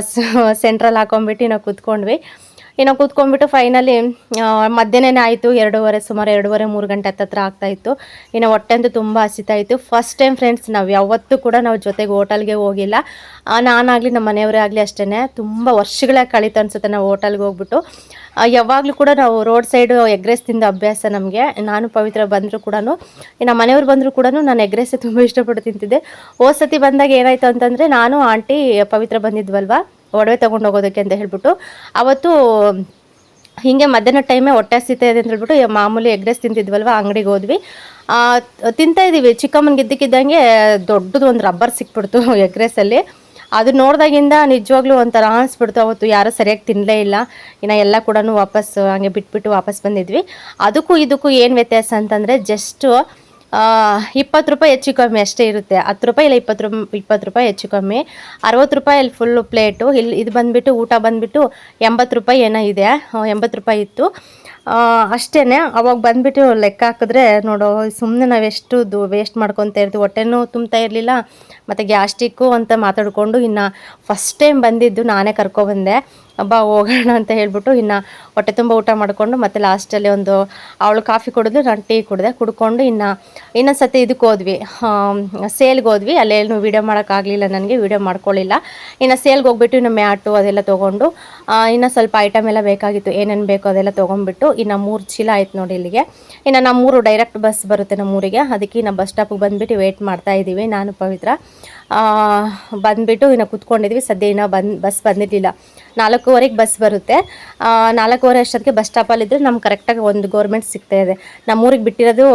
ಸೆಂಟ್ರಲ್ಲಿ ಹಾಕೊಂಡ್ಬಿಟ್ಟು ನಾವು ಕೂತ್ಕೊಂಡ್ವಿ. ಇನ್ನು ಕೂತ್ಕೊಂಡ್ಬಿಟ್ಟು ಫೈನಲಿ ಮಧ್ಯಾಹ್ನನೇ ಆಯಿತು. ಸುಮಾರು 2:30-3 ಗಂಟೆ ಹತ್ತತ್ರ ಆಗ್ತಾಯಿತ್ತು. ಇನ್ನು ಹೊಟ್ಟೆ ಅಂತೂ ತುಂಬ ಹಸಿತಾಯಿತ್ತು. ಫಸ್ಟ್ ಟೈಮ್ ಫ್ರೆಂಡ್ಸ್ ನಾವು ಯಾವತ್ತೂ ಕೂಡ ನಾವು ಜೊತೆಗೆ ಹೋಟೆಲ್ಗೆ ಹೋಗಿಲ್ಲ. ನಾನಾಗಲಿ ನಮ್ಮ ಮನೆಯವರೇ ಆಗಲಿ ಅಷ್ಟೇ, ತುಂಬ ವರ್ಷಗಳೇ ಕಳೀತು ಅನಿಸುತ್ತೆ ನಾವು ಹೋಟೆಲ್ಗೆ ಹೋಗ್ಬಿಟ್ಟು. ಯಾವಾಗಲೂ ಕೂಡ ನಾವು ರೋಡ್ ಸೈಡು ಎಗ್ ರೈಸ್ ತಿಂದು ಅಭ್ಯಾಸ ನಮಗೆ. ನಾನು ಪವಿತ್ರ ಬಂದರೂ ಕೂಡ, ನಮ್ಮ ಮನೆಯವ್ರು ಬಂದರೂ ಕೂಡ ನಾನು ಎಗ್ ರೈಸೇ ತುಂಬ ಇಷ್ಟಪಟ್ಟು ತಿಂತಿದ್ದೆ. ಸತಿ ಬಂದಾಗ ಏನಾಯಿತು ಅಂತಂದರೆ, ನಾನು ಆಂಟಿ ಪವಿತ್ರ ಬಂದಿದ್ವಲ್ವ ಒಡವೆ ತೊಗೊಂಡು ಹೋಗೋದಕ್ಕೆ ಅಂತ ಹೇಳ್ಬಿಟ್ಟು, ಅವತ್ತು ಹೀಗೆ ಮಧ್ಯಾಹ್ನ ಟೈಮೇ ಹೊಟ್ಟೆ ಹಸಿತಾ ಇದೆ ಅಂತ ಹೇಳ್ಬಿಟ್ಟು ಮಾಮೂಲಿ ಎಗ್ ರೈಸ್ ತಿಂತಿದ್ವಲ್ವ ಅಂಗಡಿಗೆ ಹೋದ್ವಿ. ತಿಂತಾಯಿದ್ದೀವಿ, ಚಿಕ್ಕಮ್ಮನಿಗೆ ಇದ್ದಕ್ಕಿದ್ದಂಗೆ ದೊಡ್ಡದು ಒಂದು ರಬ್ಬರ್ ಸಿಕ್ಬಿಡ್ತು ಎಗ್ ರೈಸಲ್ಲಿ. ಅದು ನೋಡಿದಾಗಿಂದ ನಿಜವಾಗ್ಲೂ ಒಂಥರ ಅನಿಸ್ಬಿಡ್ತು. ಅವತ್ತು ಯಾರೂ ಸರಿಯಾಗಿ ತಿನ್ನಲೇ ಇಲ್ಲ. ಇನ್ನು ಎಲ್ಲ ಕೂಡ ವಾಪಸ್ ಹಂಗೆ ಬಿಟ್ಬಿಟ್ಟು ವಾಪಸ್ ಬಂದಿದ್ವಿ. ಅದಕ್ಕೂ ಇದಕ್ಕೂ ಏನು ವ್ಯತ್ಯಾಸ ಅಂತಂದರೆ ಜಸ್ಟು 20 ರೂಪಾಯಿ ಹೆಚ್ಚು ಕಮ್ಮಿ ಅಷ್ಟೇ ಇರುತ್ತೆ. 10 ರೂಪಾಯಿ ಇಲ್ಲ 20 ರೂಪಾಯಿ ಹೆಚ್ಚು ಕಮ್ಮಿ. 60 ರೂಪಾಯಿ ಅಲ್ಲಿ ಫುಲ್ಲು ಪ್ಲೇಟು. ಇದು ಬಂದುಬಿಟ್ಟು ಊಟ ಬಂದುಬಿಟ್ಟು 80 ರೂಪಾಯಿ ಏನೋ ಇದೆ, 80 ರೂಪಾಯಿ ಇತ್ತು ಅಷ್ಟೇ. ಅವಾಗ ಬಂದುಬಿಟ್ಟು ಲೆಕ್ಕ ಹಾಕಿದ್ರೆ ನೋಡೋ, ಸುಮ್ಮನೆ ನಾವೆಷ್ಟು ವೇಸ್ಟ್ ಮಾಡ್ಕೊತಾ ಇರ್ತೀವಿ. ಹೊಟ್ಟೆನೂ ತುಂಬ್ತಾ ಇರಲಿಲ್ಲ, ಮತ್ತು ಗ್ಯಾಸ್ಟ್ರಿಕ್ಕು ಅಂತ ಮಾತಾಡಿಕೊಂಡು ಇನ್ನು ಫಸ್ಟ್ ಟೈಮ್ ಬಂದಿದ್ದು ನಾನೇ ಕರ್ಕೊಬಂದೆ. ಬಾ ಹೋಗೋಣ ಅಂತ ಹೇಳ್ಬಿಟ್ಟು ಇನ್ನು ಹೊಟ್ಟೆ ತುಂಬ ಊಟ ಮಾಡಿಕೊಂಡು ಮತ್ತು ಲಾಸ್ಟಲ್ಲಿ ಅವಳು ಕಾಫಿ ಕುಡಿದ್ಲು, ನಾನು ಟೀ ಕುಡ್ಕೊಂಡು ಇನ್ನೊಂದು ಸತಿ ಇದಕ್ಕೆ ಹೋದ್ವಿ, ಸೇಲ್ಗೆ ಹೋದ್ವಿ. ಅಲ್ಲೇನು ವೀಡಿಯೋ ಮಾಡೋಕ್ಕಾಗಲಿಲ್ಲ, ನನಗೆ ವೀಡಿಯೋ ಮಾಡ್ಕೊಳ್ಳಿಲ್ಲ. ಇನ್ನು ಸೇಲ್ಗೆ ಹೋಗ್ಬಿಟ್ಟು ಇನ್ನು ಮ್ಯಾಟು ಅದೆಲ್ಲ ತೊಗೊಂಡು ಇನ್ನು ಸ್ವಲ್ಪ ಐಟಮ್ ಎಲ್ಲ ಬೇಕಾಗಿತ್ತು, ಏನೇನು ಬೇಕೋ ಅದೆಲ್ಲ ತೊಗೊಂಡ್ಬಿಟ್ಟು ಇನ್ನು 3 ಚೀಲ ಆಯ್ತು ನೋಡಿ ಇಲ್ಲಿಗೆ. ಇನ್ನು ನಮ್ಮೂರು ಡೈರೆಕ್ಟ್ ಬಸ್ ಬರುತ್ತೆ ನಮ್ಮೂರಿಗೆ, ಅದಕ್ಕೆ ಇನ್ನು ಬಸ್ ಸ್ಟಾಪಿಗೆ ಬಂದುಬಿಟ್ಟು ವೆಯ್ಟ್ ಮಾಡ್ತಾಯಿದ್ದೀವಿ ನಾನು ಪವಿತ್ರ. ಬಂದುಬಿಟ್ಟು ಇನ್ನು ಕೂತ್ಕೊಂಡಿದ್ವಿ. ಸದ್ಯ ಇನ್ನೂ ಬಸ್ ಬಂದಿರಲಿಲ್ಲ. 4:15 ಬಸ್ ಬರುತ್ತೆ. 4:15 ಅಷ್ಟೊತ್ತಿಗೆ ಬಸ್ ಸ್ಟಾಪಲ್ಲಿದ್ದರೆ ನಮ್ಗೆ ಕರೆಕ್ಟಾಗಿ ಒಂದು ಗೌರ್ಮೆಂಟ್ ಸಿಗ್ತಾಯಿದೆ. ನಮ್ಮೂರಿಗೆ ಬಿಟ್ಟಿರೋದು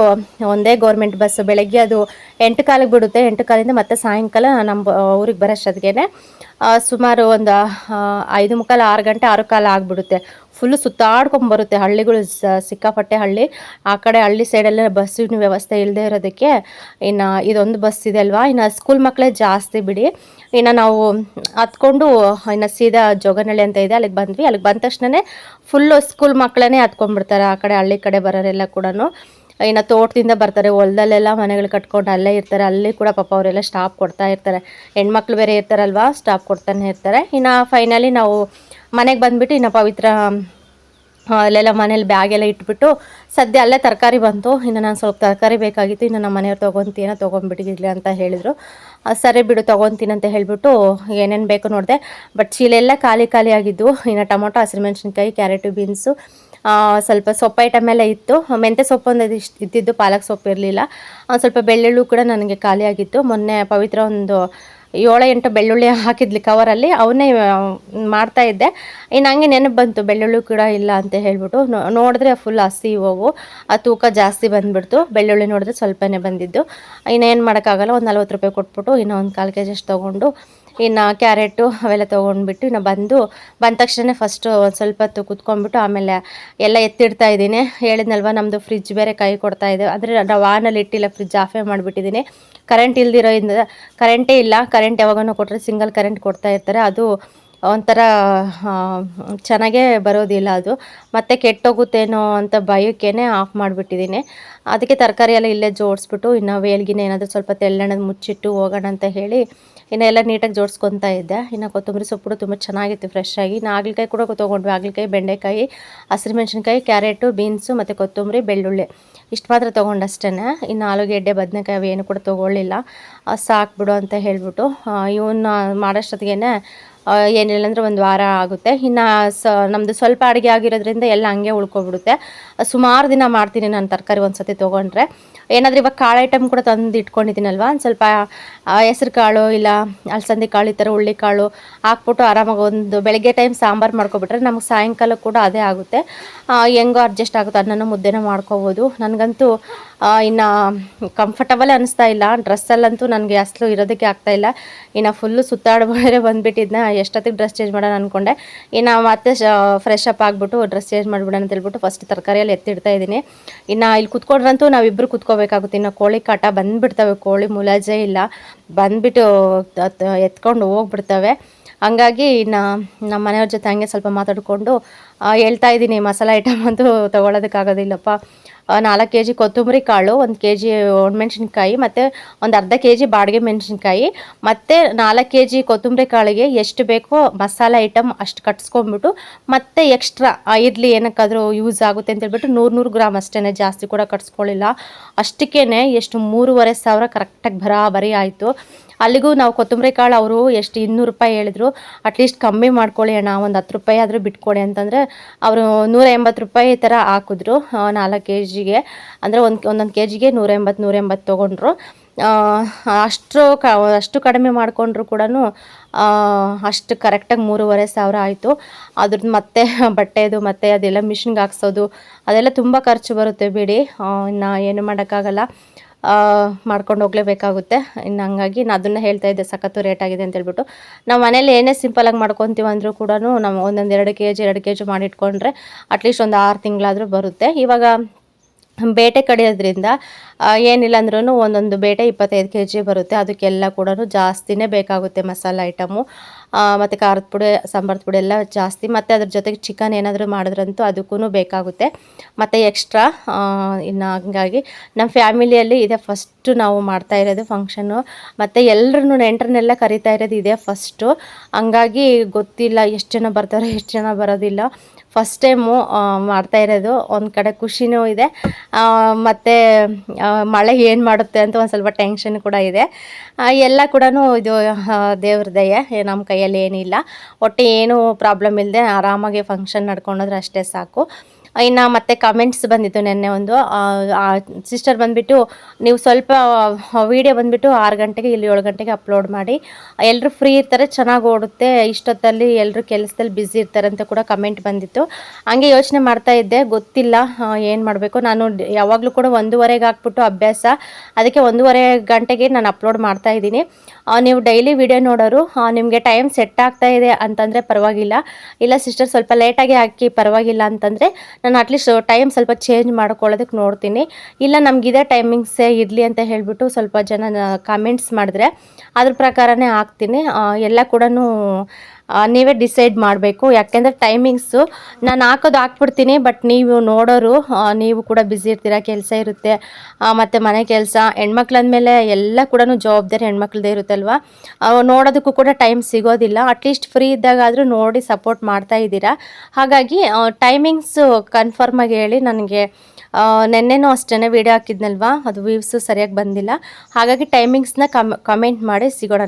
ಒಂದೇ ಗೌರ್ಮೆಂಟ್ ಬಸ್. ಬೆಳಗ್ಗೆ ಅದು 8 ಕಾಲಿಗೆ ಬಿಡುತ್ತೆ. 8 ಕಾಲಿಂದ ಮತ್ತೆ ಸಾಯಂಕಾಲ ನಮ್ಮ ಊರಿಗೆ ಬರೋಷ್ಟೊತ್ತಿಗೆ ಸುಮಾರು ಒಂದು 5:45 6 ಗಂಟೆ 6 ಕಾಲ ಆಗಿಬಿಡುತ್ತೆ. ಫುಲ್ಲು ಸುತ್ತಾಡ್ಕೊಂಬರುತ್ತೆ. ಹಳ್ಳಿಗಳು ಸಿಕ್ಕಾಪಟ್ಟೆ ಹಳ್ಳಿ. ಆ ಕಡೆ ಹಳ್ಳಿ ಸೈಡಲ್ಲೇ ಬಸ್ಸಿನ ವ್ಯವಸ್ಥೆ ಇಲ್ಲದೆ ಇರೋದಕ್ಕೆ ಇನ್ನು ಇದೊಂದು ಬಸ್ ಇದೆ ಅಲ್ವಾ. ಇನ್ನು ಸ್ಕೂಲ್ ಮಕ್ಕಳೇ ಜಾಸ್ತಿ ಬಿಡಿ. ಇನ್ನು ನಾವು ಹತ್ಕೊಂಡು ಇನ್ನು ಸೀದಾ ಜೋಗನಹಳ್ಳಿ ಅಂತ ಇದೆ, ಅಲ್ಲಿಗೆ ಬಂದ್ವಿ. ಅಲ್ಲಿಗೆ ಬಂದ ತಕ್ಷಣವೇ ಫುಲ್ಲು ಸ್ಕೂಲ್ ಮಕ್ಕಳೇ ಹತ್ಕೊಂಡ್ಬಿಡ್ತಾರೆ. ಆ ಕಡೆ ಹಳ್ಳಿ ಕಡೆ ಬರೋರೆಲ್ಲ ಕೂಡ ಇನ್ನು ತೋಟದಿಂದ ಬರ್ತಾರೆ, ಹೊಲದಲ್ಲೆಲ್ಲ ಮನೆಗಳು ಕಟ್ಕೊಂಡು ಅಲ್ಲೇ ಇರ್ತಾರೆ. ಅಲ್ಲಿ ಕೂಡ ಪಾಪ ಅವರೆಲ್ಲ ಸ್ಟಾಪ್ ಕೊಡ್ತಾ ಇರ್ತಾರೆ. ಹೆಣ್ಮಕ್ಳು ಬೇರೆ ಇರ್ತಾರಲ್ವ, ಸ್ಟಾಪ್ ಕೊಡ್ತಾನೆ ಇರ್ತಾರೆ. ಇನ್ನು ಫೈನಲಿ ನಾವು ಮನೆಗೆ ಬಂದುಬಿಟ್ಟು ಇನ್ನು ಪವಿತ್ರ ಅಲ್ಲೆಲ್ಲ ಮನೇಲಿ ಬ್ಯಾಗೆಲ್ಲ ಇಟ್ಬಿಟ್ಟು ಸದ್ಯ ಅಲ್ಲೇ ತರಕಾರಿ ಬಂತು. ಇನ್ನು ನಾನು ಸ್ವಲ್ಪ ತರಕಾರಿ ಬೇಕಾಗಿತ್ತು. ಇನ್ನು ನಮ್ಮ ಮನೆಯವ್ರು ತೊಗೊಂಡ್ಬಿಟ್ಟಿರಲಿ ಅಂತ ಹೇಳಿದರು. ಸರಿ ಬಿಡು ತೊಗೊತೀನಿ ಅಂತ ಹೇಳಿಬಿಟ್ಟು ಏನೇನು ಬೇಕು ನೋಡಿದೆ. ಬಟ್ ಚೀಲ ಎಲ್ಲ ಖಾಲಿ ಆಗಿದ್ದು. ಇನ್ನು ಟೊಮೊಟೊ, ಹಸಿರುಮೆಣ್ಸಿನ್ಕಾಯಿ, ಕ್ಯಾರೆಟು, ಬೀನ್ಸು, ಸ್ವಲ್ಪ ಸೊಪ್ಪು ಐಟಮ್ ಎಲ್ಲ ಇತ್ತು. ಮೆಂತ್ಯ ಸೊಪ್ಪು ಒಂದು ಇದ್ದಿದ್ದು, ಪಾಲಕ್ ಸೊಪ್ಪು ಇರಲಿಲ್ಲ. ಸ್ವಲ್ಪ ಬೆಳ್ಳುಳ್ಳಿ ಕೂಡ ನನಗೆ ಖಾಲಿ ಆಗಿತ್ತು. ಮೊನ್ನೆ ಪವಿತ್ರ ಒಂದು 7-8 ಬೆಳ್ಳುಳ್ಳಿ ಹಾಕಿದ್ಲಿ ಕವರಲ್ಲಿ, ಅವನ್ನೇ ಮಾಡ್ತಾಯಿದ್ದೆ. ಇನ್ನು ಹಂಗೆ ನೆನಪು ಬಂತು ಬೆಳ್ಳುಳ್ಳಿ ಕೂಡ ಇಲ್ಲ ಅಂತ ಹೇಳ್ಬಿಟ್ಟು ನೋಡಿದ್ರೆ ಫುಲ್ ಹಸಿ ಇವು. ಆ ತೂಕ ಜಾಸ್ತಿ ಬಂದುಬಿಡ್ತು. ಬೆಳ್ಳುಳ್ಳಿ ನೋಡಿದ್ರೆ ಸ್ವಲ್ಪನೇ ಬಂದಿದ್ದು. ಇನ್ನೇನು ಮಾಡೋಕ್ಕಾಗಲ್ಲ, ಒಂದು 40 ರೂಪಾಯಿ ಕೊಟ್ಬಿಟ್ಟು ಇನ್ನೂ ಒಂದು 1/4 kg ಅಷ್ಟು ತೊಗೊಂಡು ಇನ್ನು ಕ್ಯಾರೆಟು ಅವೆಲ್ಲ ತೊಗೊಂಡ್ಬಿಟ್ಟು ಇನ್ನು ಬಂದ ತಕ್ಷಣ ಫಸ್ಟು ಒಂದು ಸ್ವಲ್ಪ ಹೊತ್ತು ಕುತ್ಕೊಂಡ್ಬಿಟ್ಟು ಆಮೇಲೆ ಎಲ್ಲ ಎತ್ತಿಡ್ತಾ ಇದ್ದೀನಿ. ಹೇಳಿದ್ನಲ್ವ ನಮ್ಮದು ಫ್ರಿಜ್ ಬೇರೆ ಕೈ ಕೊಡ್ತಾ ಇದೆ. ಅಂದರೆ ನಾವು ಆನಲ್ಲಿ ಇಟ್ಟಿಲ್ಲ, ಫ್ರಿಜ್ ಆಫೇ ಮಾಡಿಬಿಟ್ಟಿದ್ದೀನಿ. ಕರೆಂಟ್ ಕರೆಂಟೇ ಇಲ್ಲ. ಕರೆಂಟ್ ಯಾವಾಗನೂ ಕೊಟ್ಟರೆ ಸಿಂಗಲ್ ಕರೆಂಟ್ ಕೊಡ್ತಾ ಇರ್ತಾರೆ. ಅದು ಒಂಥರ ಚೆನ್ನಾಗೇ ಬರೋದಿಲ್ಲ. ಅದು ಮತ್ತೆ ಕೆಟ್ಟೋಗುತ್ತೇನೋ ಅಂತ ಭಯಕ್ಕೇ ಆಫ್ ಮಾಡಿಬಿಟ್ಟಿದ್ದೀನಿ. ಅದಕ್ಕೆ ತರಕಾರಿ ಎಲ್ಲ ಇಲ್ಲೇ ಜೋಡಿಸ್ಬಿಟ್ಟು ಇನ್ನು ವೇಲ್ಗಿನ ಏನಾದರೂ ಸ್ವಲ್ಪ ತೆಳ್ಳಣದ ಮುಚ್ಚಿಟ್ಟು ಹೋಗೋಣ ಅಂತ ಹೇಳಿ ಇನ್ನು ಎಲ್ಲ ನೀಟಾಗಿ ಜೋಡಿಸ್ಕೊತಾ ಇದ್ದೆ. ಇನ್ನು ಕೊತ್ತಂಬರಿ ಸೊಪ್ಪು ತುಂಬ ಚೆನ್ನಾಗಿತ್ತು ಫ್ರೆಶ್ ಆಗಿ. ಇನ್ನು ಹಾಗಲಕಾಯಿ ಕೂಡ ತೊಗೊಂಡ್ವಿ. ಹಾಗಲಕಾಯಿ, ಬೆಂಡೆಕಾಯಿ, ಹಸಿರುಮೆಣ್ಸಿನ್ಕಾಯಿ, ಕ್ಯಾರೆಟು, ಬೀನ್ಸು ಮತ್ತು ಕೊತ್ತಂಬರಿ, ಬೆಳ್ಳುಳ್ಳಿ ಇಷ್ಟು ಮಾತ್ರ ತೊಗೊಂಡಷ್ಟೇ. ಇನ್ನು ಆಲೂಗೆಡ್ಡೆ, ಬದನೆಕಾಯಿ ಅವೇನು ಕೂಡ ತೊಗೊಳ್ಳಿಲ್ಲ. ಸಾಕ್ಬಿಡು ಅಂತ ಹೇಳಿಬಿಟ್ಟು ಇವನ್ನ ಮಾಡೋಷ್ಟೊತ್ತಿಗೆ ಏನಿಲ್ಲ ಅಂದರೆ ಒಂದು ವಾರ ಆಗುತ್ತೆ. ಇನ್ನು ನಮ್ಮದು ಸ್ವಲ್ಪ ಅಡುಗೆ ಆಗಿರೋದ್ರಿಂದ ಎಲ್ಲ ಹಂಗೆ ಉಳ್ಕೊಬಿಡುತ್ತೆ. ಸುಮಾರು ದಿನ ಮಾಡ್ತೀನಿ ನಾನು ತರಕಾರಿ ಒಂದು ಸತಿ ತೊಗೊಂಡ್ರೆ. ಏನಾದರೂ ಇವಾಗ ಕಾಳು ಐಟಮ್ ಕೂಡ ತಂದು ಇಟ್ಕೊಂಡಿದ್ದೀನಲ್ವ, ಒಂದು ಸ್ವಲ್ಪ ಹೆಸ್ರು ಕಾಳು ಇಲ್ಲ ಅಲಸಂದೆ ಕಾಳು ಈ ಥರ ಹುಳ್ಳಿ ಕಾಳು ಹಾಕ್ಬಿಟ್ಟು ಆರಾಮಾಗಿ ಒಂದು ಬೆಳಗ್ಗೆ ಟೈಮ್ ಸಾಂಬಾರು ಮಾಡ್ಕೊಬಿಟ್ರೆ ನಮಗೆ ಸಾಯಂಕಾಲ ಕೂಡ ಅದೇ ಆಗುತ್ತೆ. ಹೆಂಗೋ ಅಡ್ಜಸ್ಟ್ ಆಗುತ್ತೆ. ಅನ್ನನೂ ಮುದ್ದೆನೂ ಮಾಡ್ಕೋಬೋದು. ನನಗಂತೂ ಇನ್ನು ಕಂಫರ್ಟಬಲೇ ಅನ್ನಿಸ್ತಾ ಇಲ್ಲ. ಡ್ರೆಸ್ಸಲ್ಲಂತೂ ನನಗೆ ಅಸಲು ಇರೋದಕ್ಕೆ ಆಗ್ತಾಯಿಲ್ಲ. ಇನ್ನು ಫುಲ್ಲು ಸುತ್ತಾಡ್ಬೇರೆ ಬಂದುಬಿಟ್ಟಿದ್ನ. ಎಷ್ಟೊತ್ತಿಗೆ ಡ್ರೆಸ್ ಚೇಂಜ್ ಮಾಡೋಣ ಅಂದ್ಕೊಂಡೆ. ಇನ್ನು ಮತ್ತೆ ಫ್ರೆಶ್ ಅಪ್ ಆಗಿಬಿಟ್ಟು ಡ್ರೆಸ್ ಚೇಂಜ್ ಮಾಡಿಬಿಡೋಣ ಅಂತ ಹೇಳ್ಬಿಟ್ಟು ಫಸ್ಟ್ ತರಕಾರಿಯಲ್ಲಿ ಎತ್ತಿಡ್ತಾ ಇದ್ದೀನಿ. ಇನ್ನು ಇಲ್ಲಿ ಕುತ್ಕೊಂಡ್ರಂತೂ ನಾವಿಬ್ಬರು ಕುತ್ಕೋಬೇಕಾಗುತ್ತೆ. ಇನ್ನು ಕೋಳಿ ಕಾಟ ಬಂದುಬಿಡ್ತವೆ, ಕೋಳಿ ಮುಲಾಜೆ ಇಲ್ಲ, ಬಂದುಬಿಟ್ಟು ಎತ್ಕೊಂಡು ಹೋಗ್ಬಿಡ್ತವೆ. ಹಂಗಾಗಿ ನಮ್ಮ ಮನೆಯವ್ರ ಜೊತೆ ಹಂಗೆ ಸ್ವಲ್ಪ ಮಾತಾಡಿಕೊಂಡು ಹೇಳ್ತಾ ಇದ್ದೀನಿ, ಮಸಾಲೆ ಐಟಮ್ ಅಂತೂ ತೊಗೊಳೋದಕ್ಕಾಗೋದಿಲ್ಲಪ್ಪ. 4 kg ಕೊತ್ತಂಬರಿ ಕಾಳು, 1 kg ಒಣಮೆಣ್ಸಿನ್ಕಾಯಿ ಮತ್ತು ಒಂದು ಅರ್ಧ kg ಬಾಡಿಗೆ ಮೆಣಸಿನ್ಕಾಯಿ ಮತ್ತು 4 kg ಕೊತ್ತಂಬರಿ ಕಾಳಿಗೆ ಎಷ್ಟು ಬೇಕೋ ಮಸಾಲೆ ಐಟಮ್ ಅಷ್ಟು ಕಟ್ಸ್ಕೊಂಬಿಟ್ಟು ಮತ್ತೆ ಎಕ್ಸ್ಟ್ರಾ ಇರಲಿ ಏನಕ್ಕಾದರೂ ಯೂಸ್ ಆಗುತ್ತೆ ಅಂತೇಳ್ಬಿಟ್ಟು 100 ಗ್ರಾಮ್ ಅಷ್ಟೇ, ಜಾಸ್ತಿ ಕೂಡ ಕಟ್ಸ್ಕೊಳ್ಳಿಲ್ಲ. ಅಷ್ಟಕ್ಕೇ ಎಷ್ಟು 3,500 ಕರೆಕ್ಟಾಗಿ ಬರಾಬರಿ ಆಯಿತು. ಅಲ್ಲಿಗೂ ನಾವು ಕೊತ್ತಂಬರಿ ಕಾಳು ಅವರು ಎಷ್ಟು 200 ರೂಪಾಯಿ ಹೇಳಿದ್ರು. ಅಟ್ಲೀಸ್ಟ್ ಕಮ್ಮಿ ಮಾಡ್ಕೊಳ್ಳಿ ಅಣ್ಣ, ಒಂದು 10 ರೂಪಾಯಿ ಆದರೂ ಬಿಟ್ಕೊಡಿ ಅಂತಂದರೆ ಅವರು 180 ರೂಪಾಯಿ ಈ ಥರ ಹಾಕಿದ್ರು 4 kgಗೆ. ಅಂದರೆ ಒಂದೊಂದು kgಗೆ 180 ತೊಗೊಂಡ್ರು. ಅಷ್ಟು ಕಡಿಮೆ ಮಾಡಿಕೊಂಡ್ರು ಕೂಡ ಅಷ್ಟು ಕರೆಕ್ಟಾಗಿ 3,500 ಆಯಿತು. ಅದ್ರದ್ದು ಮತ್ತೆ ಬಟ್ಟೆದು ಮತ್ತು ಅದೆಲ್ಲ ಮಿಷಿನ್ಗೆ ಹಾಕ್ಸೋದು ಅದೆಲ್ಲ ತುಂಬ ಖರ್ಚು ಬರುತ್ತೆ ಬಿಡಿ. ಇನ್ನು ಏನು ಮಾಡೋಕ್ಕಾಗಲ್ಲ, ಮಾಡ್ಕೊಂಡು ಹೋಗಲೇಬೇಕಾಗುತ್ತೆ. ಇನ್ನು ಹಂಗಾಗಿ ನಾನು ಅದನ್ನು ಹೇಳ್ತಾ ಇದ್ದೆ, ಸಖತ್ತು ರೇಟ್ ಆಗಿದೆ ಅಂತ ಹೇಳ್ಬಿಟ್ಟು. ನಾವು ಮನೇಲಿ ಏನೇ ಸಿಂಪಲಾಗಿ ಮಾಡ್ಕೊತೀವಿ ಅಂದರೂ ಕೂಡ ನಾವು ಒಂದೊಂದು 2 kg ಮಾಡಿಟ್ಕೊಂಡ್ರೆ ಅಟ್ಲೀಸ್ಟ್ ಒಂದು 6 ತಿಂಗಳಾದರೂ ಬರುತ್ತೆ. ಇವಾಗ ಬೇಟೆ ಕಡಿಯೋದ್ರಿಂದ ಏನಿಲ್ಲ ಅಂದ್ರೂ ಒಂದೊಂದು ಬೇಟೆ 25 kg ಬರುತ್ತೆ. ಅದಕ್ಕೆಲ್ಲ ಕೂಡ ಜಾಸ್ತಿನೇ ಬೇಕಾಗುತ್ತೆ ಮಸಾಲೆ ಐಟಮು ಮತ್ತು ಖಾರದ ಪುಡಿ, ಸಾಂಬಾರದ ಪುಡಿ ಎಲ್ಲ ಜಾಸ್ತಿ. ಮತ್ತು ಅದ್ರ ಜೊತೆಗೆ ಚಿಕನ್ ಏನಾದರೂ ಮಾಡಿದ್ರಂತೂ ಅದಕ್ಕೂ ಬೇಕಾಗುತ್ತೆ ಮತ್ತು ಎಕ್ಸ್ಟ್ರಾ. ಇನ್ನು ಹಂಗಾಗಿ ನಮ್ಮ ಫ್ಯಾಮಿಲಿಯಲ್ಲಿ ಇದೇ ಫಸ್ಟು ನಾವು ಮಾಡ್ತಾ ಇರೋದು ಫಂಕ್ಷನ್ನು, ಮತ್ತು ಎಲ್ಲರೂ ನೆಂಟರನ್ನೆಲ್ಲ ಕರಿತಾ ಇರೋದು ಇದೇ ಫಸ್ಟು. ಹಂಗಾಗಿ ಗೊತ್ತಿಲ್ಲ ಎಷ್ಟು ಜನ ಬರ್ತಾರೆ, ಎಷ್ಟು ಜನ ಬರೋದಿಲ್ಲ. ಫಸ್ಟ್ ಟೈಮು ಮಾಡ್ತಾ ಇರೋದು. ಒಂದು ಕಡೆ ಖುಷಿನೂ ಇದೆ, ಮತ್ತು ಮಳೆ ಏನು ಮಾಡುತ್ತೆ ಅಂತ ಒಂದು ಸ್ವಲ್ಪ ಟೆನ್ಷನ್ ಕೂಡ ಇದೆ. ಎಲ್ಲ ಕೂಡ ಇದು ದೇವ್ರ ದಯೆ, ನಮ್ಮ ಕೈಯಲ್ಲಿ ಏನಿಲ್ಲ. ಒಟ್ಟು ಏನೂ ಪ್ರಾಬ್ಲಮ್ ಇಲ್ಲದೆ ಆರಾಮಾಗಿ ಫಂಕ್ಷನ್ ನಡ್ಕೊಂಡೋದ್ರೆ ಅಷ್ಟೇ ಸಾಕು. ಇನ್ನು ಮತ್ತೆ ಕಮೆಂಟ್ಸ್ ಬಂದಿತ್ತು ನೆನ್ನೆ ಒಂದು. ಸಿಸ್ಟರ್ ಬಂದುಬಿಟ್ಟು ನೀವು ಸ್ವಲ್ಪ ವೀಡಿಯೋ ಬಂದುಬಿಟ್ಟು 6 ಗಂಟೆಗೆ ಇಲ್ಲಿ 7 ಗಂಟೆಗೆ ಅಪ್ಲೋಡ್ ಮಾಡಿ, ಎಲ್ಲರೂ ಫ್ರೀ ಇರ್ತಾರೆ, ಚೆನ್ನಾಗಿ ಓಡುತ್ತೆ, ಇಷ್ಟೊತ್ತಲ್ಲಿ ಎಲ್ಲರೂ ಕೆಲಸದಲ್ಲಿ ಬ್ಯುಸಿ ಇರ್ತಾರೆ ಅಂತ ಕೂಡ ಕಮೆಂಟ್ ಬಂದಿತ್ತು. ಹಂಗೆ ಯೋಚನೆ ಮಾಡ್ತಾ ಇದ್ದೆ, ಗೊತ್ತಿಲ್ಲ ಏನು ಮಾಡಬೇಕು. ನಾನು ಯಾವಾಗಲೂ ಕೂಡ 1:30ಗೆ ಹಾಕ್ಬಿಟ್ಟು ಅಭ್ಯಾಸ, ಅದಕ್ಕೆ 1:30 ಗಂಟೆಗೆ ನಾನು ಅಪ್ಲೋಡ್ ಮಾಡ್ತಾ ಇದ್ದೀನಿ. ನೀವು ಡೈಲಿ ವಿಡಿಯೋ ನೋಡೋರು ನಿಮಗೆ ಟೈಮ್ ಸೆಟ್ ಆಗ್ತಾ ಇದೆ ಅಂತಂದರೆ ಪರವಾಗಿಲ್ಲ, ಇಲ್ಲ ಸಿಸ್ಟರ್ ಸ್ವಲ್ಪ ಲೇಟಾಗಿ ಹಾಕಿ ಪರವಾಗಿಲ್ಲ ಅಂತಂದರೆ ನಾನು ಅಟ್ಲೀಸ್ಟ್ ಟೈಮ್ ಸ್ವಲ್ಪ ಚೇಂಜ್ ಮಾಡ್ಕೊಳ್ಳೋದಕ್ಕೆ ನೋಡ್ತೀನಿ. ಇಲ್ಲ ನಮಗಿದೆ ಟೈಮಿಂಗ್ಸೇ ಇರಲಿ ಅಂತ ಹೇಳಿಬಿಟ್ಟು ಸ್ವಲ್ಪ ಜನ ಕಮೆಂಟ್ಸ್ ಮಾಡಿದ್ರೆ ಅದ್ರ ಪ್ರಕಾರನೇ ಹಾಕ್ತೀನಿ. ಎಲ್ಲ ಕೂಡ ನೀವೇ ಡಿಸೈಡ್ ಮಾಡಬೇಕು. ಯಾಕೆಂದರೆ ಟೈಮಿಂಗ್ಸು ನಾನು ಹಾಕ್ಬಿಡ್ತೀನಿ, ಬಟ್ ನೀವು ನೋಡೋರು ನೀವು ಕೂಡ ಬ್ಯುಸಿ ಇರ್ತೀರ, ಕೆಲಸ ಇರುತ್ತೆ, ಮತ್ತು ಮನೆ ಕೆಲಸ. ಹೆಣ್ಮಕ್ಳು ಅಂದಮೇಲೆ ಎಲ್ಲ ಕೂಡ ಜವಾಬ್ದಾರಿ ಹೆಣ್ಮಕ್ಳದ್ದೇ ಇರುತ್ತಲ್ವ, ನೋಡೋದಕ್ಕೂ ಕೂಡ ಟೈಮ್ ಸಿಗೋದಿಲ್ಲ. ಅಟ್ಲೀಸ್ಟ್ ಫ್ರೀ ಇದ್ದಾಗಾದರೂ ನೋಡಿ ಸಪೋರ್ಟ್ ಮಾಡ್ತಾ ಇದ್ದೀರಾ. ಹಾಗಾಗಿ ಟೈಮಿಂಗ್ಸು ಕನ್ಫರ್ಮಾಗಿ ಹೇಳಿ. ನನಗೆ ನೆನ್ನೆನೂ ಅಷ್ಟೇ ವೀಡಿಯೋ ಹಾಕಿದ್ನಲ್ವ, ಅದು ವ್ಯೂವ್ಸು ಸರಿಯಾಗಿ ಬಂದಿಲ್ಲ. ಹಾಗಾಗಿ ಟೈಮಿಂಗ್ಸ್ನ ಕಮೆಂಟ್ ಮಾಡಿ. ಸಿಗೋಣ.